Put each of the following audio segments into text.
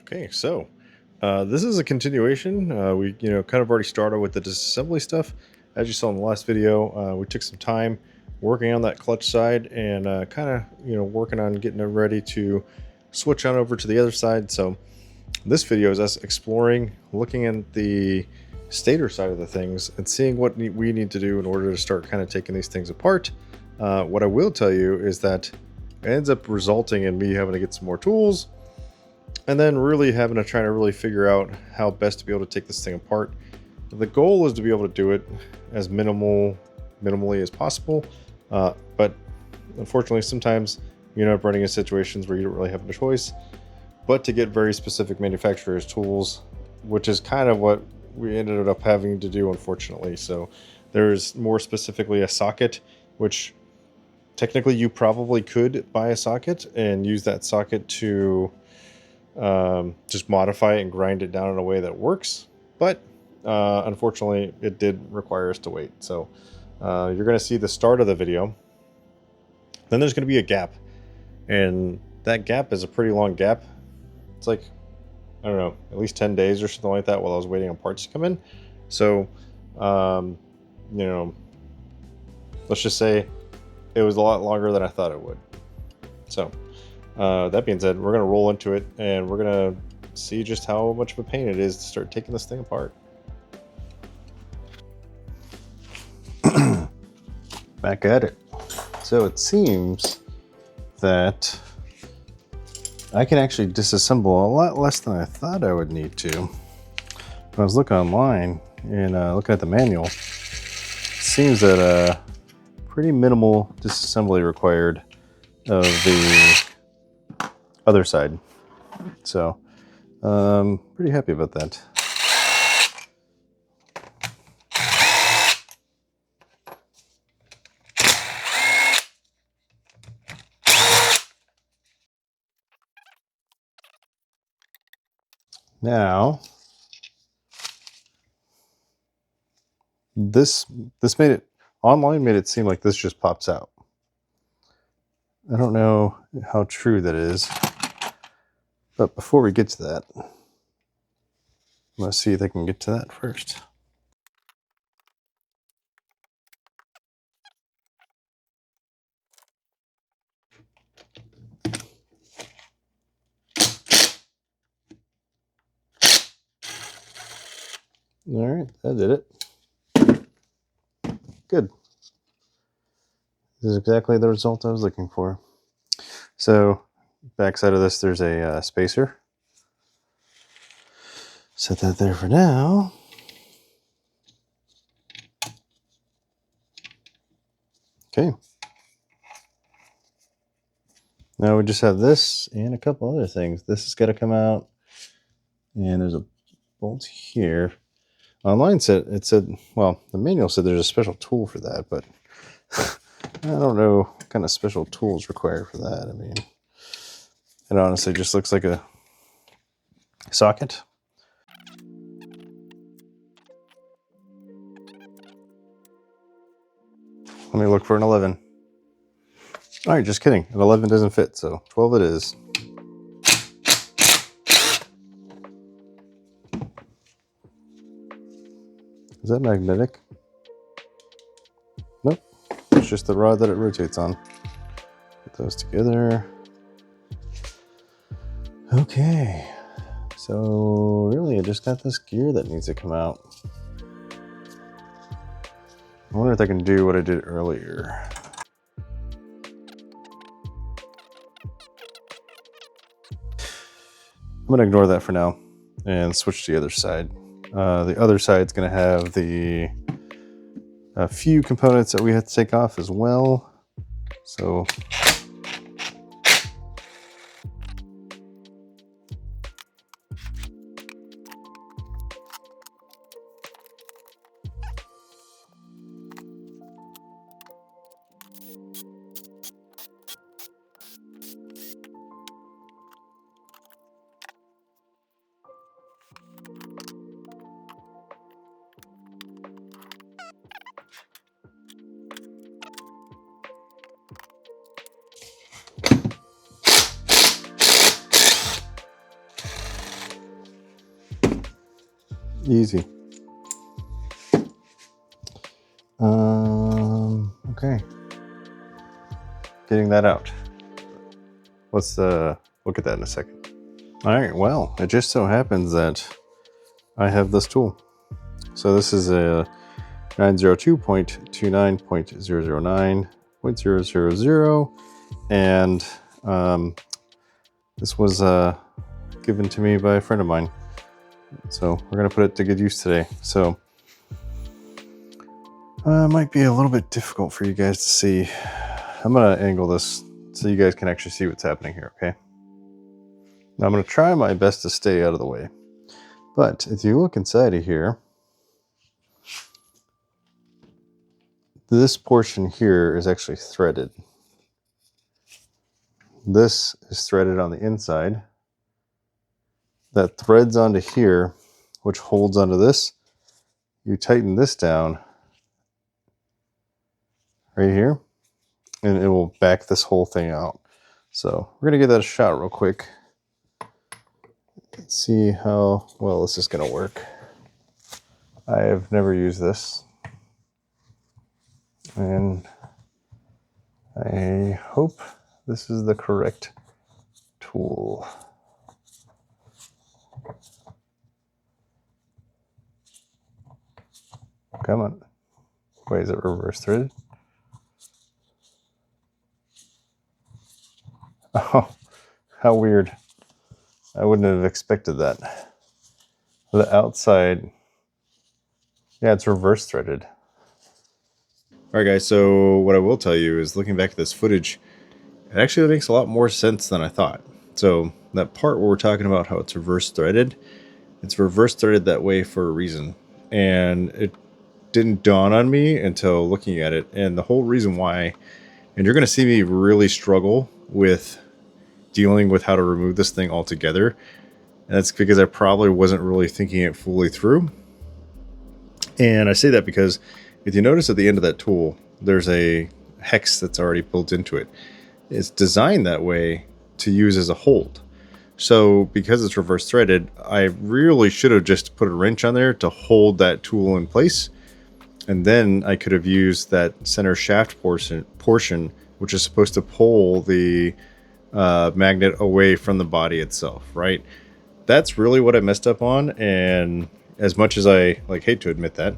Okay, so this is a continuation. We kind of already started with the disassembly stuff. As you saw in the last video, we took some time working on that clutch side and kind of working on getting it ready to switch on over to the other side. So this video is us exploring, looking at the stator side of the things and seeing what we need to do in order to start kind of taking these things apart. What I will tell you is that it ends up resulting in me having to get some more tools and then really having to try to really figure out how best to be able to take this thing apart. The goal is to be able to do it as minimally as possible, but unfortunately sometimes you end up running into situations where you don't really have a choice but to get very specific manufacturer's tools, which is kind of what we ended up having to do, unfortunately. So there's more specifically a socket, which technically you probably could buy a socket and use that socket to just modify it and grind it down in a way that works. But unfortunately, it did require us to wait. So you're going to see the start of the video. Then there's going to be a gap. And that gap is a pretty long gap. It's like, I don't know, at least 10 days or something like that while I was waiting on parts to come in. So, let's just say it was a lot longer than I thought it would. So, that being said, we're going to roll into it and we're going to see just how much of a pain it is to start taking this thing apart. Back at it. So it seems that I can actually disassemble a lot less than I thought I would need to. When I was looking online and looking at the manual, it seems that pretty minimal disassembly required of the other side. So pretty happy about that. Now, this made it online made it seem like this just pops out. I don't know how true that is, but before we get to that, let's see if I can get to that first. All right, that did it. Good. This is exactly the result I was looking for. So, backside of this, there's a spacer. Set that there for now. Okay. Now we just have this and a couple other things. This has got to come out, and there's a bolt here. Online it said, well, the manual said there's a special tool for that, but I don't know what kind of special tools required for that. I mean, it honestly just looks like a socket. Let me look for an 11. All right, just kidding. An 11 doesn't fit, so 12 it is. Is that magnetic? Nope. It's just the rod that it rotates on. Put those together. Okay. So really, I just got this gear that needs to come out. I wonder if I can do what I did earlier. I'm going to ignore that for now and switch to the other side. The other side's going to have a few components that we have to take off as well. So Easy. Okay. Getting that out. Let's look at that in a second. All right, well, it just so happens that I have this tool. So this is a 902.29.009.000, and this was given to me by a friend of mine. So we're gonna put it to good use today. So it might be a little bit difficult for you guys to see. I'm gonna angle this so you guys can actually see what's happening here, okay? Now I'm gonna try my best to stay out of the way. But if you look inside of here, this portion here is actually threaded. This is threaded on the inside. That threads onto here, which holds onto this. You tighten this down right here, and it will back this whole thing out. So we're gonna give that a shot real quick. Let's see how well this is gonna work. I have never used this, and I hope this is the correct tool. Come on. Wait, is it reverse threaded? Oh, how weird. I wouldn't have expected that. The outside, yeah, it's reverse threaded. All right, guys, so what I will tell you is looking back at this footage, it actually makes a lot more sense than I thought. So that part where we're talking about how it's reverse threaded, it's reverse threaded that way for a reason. And it didn't dawn on me until looking at it. And the whole reason why, and you're going to see me really struggle with dealing with how to remove this thing altogether. And that's because I probably wasn't really thinking it fully through. And I say that because if you notice at the end of that tool, there's a hex that's already built into it. It's designed that way to use as a hold. So because it's reverse threaded, I really should have just put a wrench on there to hold that tool in place. And then I could have used that center shaft portion, which is supposed to pull the magnet away from the body itself, right? That's really what I messed up on. And as much as I hate to admit that,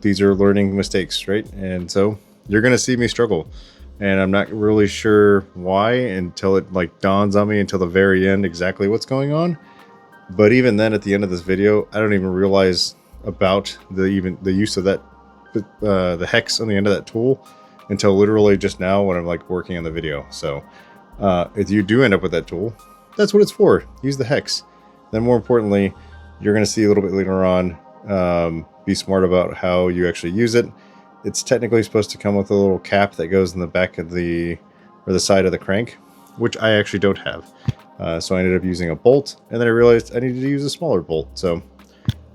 these are learning mistakes, right? And so you're going to see me struggle. And I'm not really sure why until it dawns on me until the very end exactly what's going on. But even then, at the end of this video, I don't even realize about the use of that the hex on the end of that tool until literally just now when I'm working on the video. So if you do end up with that tool, that's what it's for. Use the hex. Then more importantly, you're going to see a little bit later on, be smart about how you actually use it. It's technically supposed to come with a little cap that goes in the back of the side of the crank, which I actually don't have. So I ended up using a bolt, and then I realized I needed to use a smaller bolt. So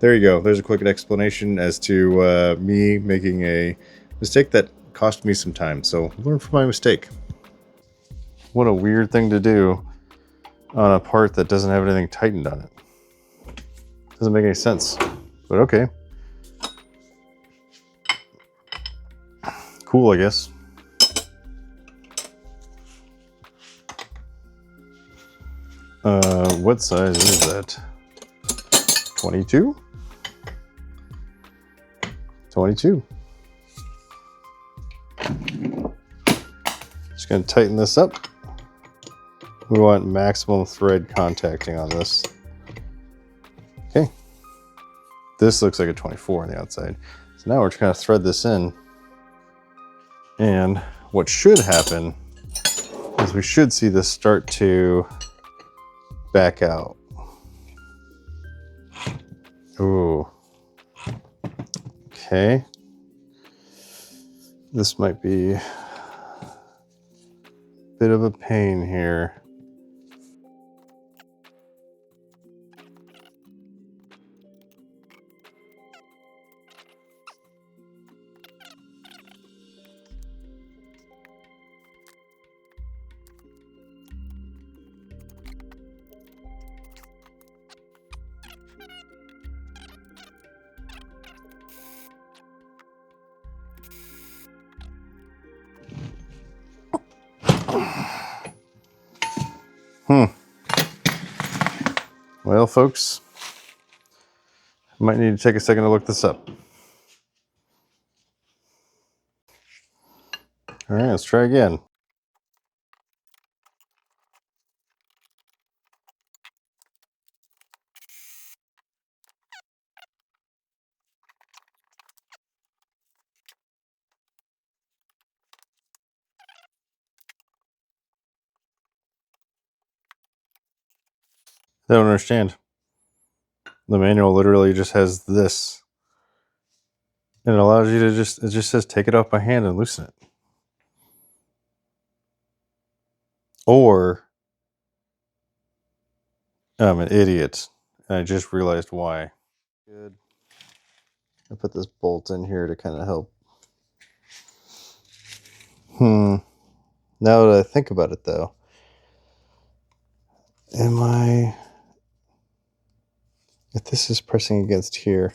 there you go. There's a quick explanation as to me making a mistake that cost me some time. So learn from my mistake. What a weird thing to do on a part that doesn't have anything tightened on it. Doesn't make any sense, but okay. Cool, I guess. What size is that? 22? 22. Just gonna tighten this up. We want maximum thread contacting on this. Okay. This looks like a 24 on the outside. So now we're just gonna thread this in. And what should happen is we should see this start to back out. Ooh. Okay. This might be a bit of a pain here. Well, folks, might need to take a second to look this up. All right, let's try again. I don't understand. The manual literally just has this. And it allows you to it just says take it off by hand and loosen it. Or I'm an idiot. And I just realized why. Good. I put this bolt in here to kind of help. Now that I think about it though, if this is pressing against here,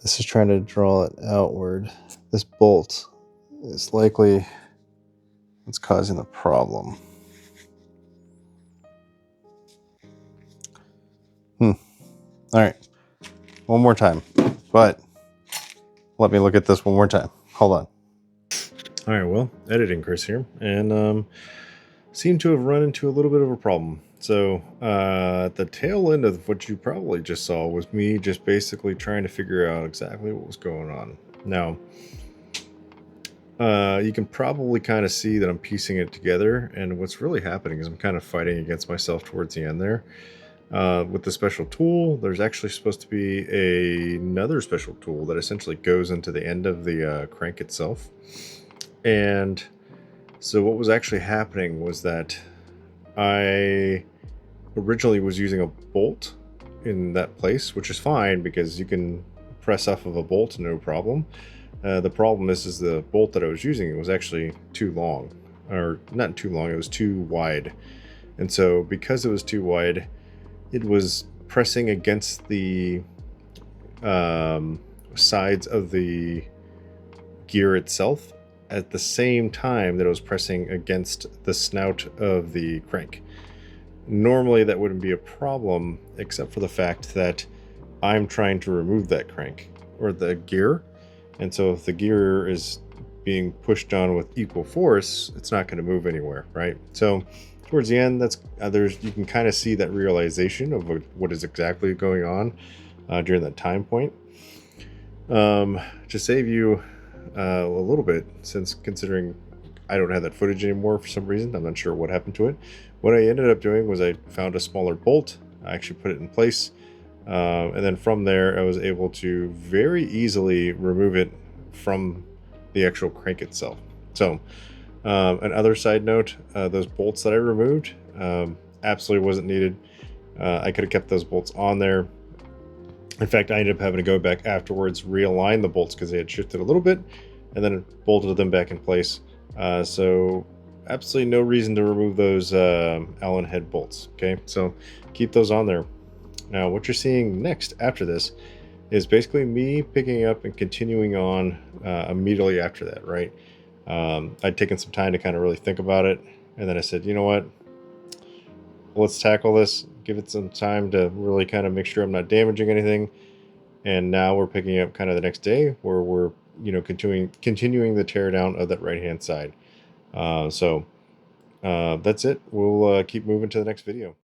this is trying to draw it outward. This bolt is likely what's causing the problem. All right, one more time, but let me look at this one more time. Hold on. All right, well, editing Chris here, and seem to have run into a little bit of a problem. So at the tail end of what you probably just saw was me just basically trying to figure out exactly what was going on. Now, you can probably kind of see that I'm piecing it together, and what's really happening is I'm kind of fighting against myself towards the end there. With the special tool, there's actually supposed to be another special tool that essentially goes into the end of the crank itself. And so what was actually happening was that I originally was using a bolt in that place, which is fine because you can press off of a bolt no problem. The problem is the bolt that I was using was actually too long, or not too long, it was too wide. And so because it was too wide, it was pressing against the sides of the gear itself at the same time that it was pressing against the snout of the crank. Normally that wouldn't be a problem, except for the fact that I'm trying to remove that crank or the gear. And so if the gear is being pushed on with equal force, it's not going to move anywhere, right? So towards the end, you can kind of see that realization of what is exactly going on during that time point. To save you a little bit, since considering I don't have that footage anymore for some reason, I'm not sure what happened to it. What I ended up doing was I found a smaller bolt. I actually put it in place. And then from there, I was able to very easily remove it from the actual crank itself. So another side note, those bolts that I removed absolutely wasn't needed. I could have kept those bolts on there. In fact, I ended up having to go back afterwards, realign the bolts because they had shifted a little bit, and then bolted them back in place. So absolutely no reason to remove those Allen head bolts. Okay, so keep those on there. Now, what you're seeing next after this is basically me picking up and continuing on immediately after that, right? I'd taken some time to kind of really think about it, and then I said, you know what? Let's tackle this, give it some time to really kind of make sure I'm not damaging anything. And now we're picking up kind of the next day where we're, continuing the tear down of that right-hand side. So that's it. We'll keep moving to the next video.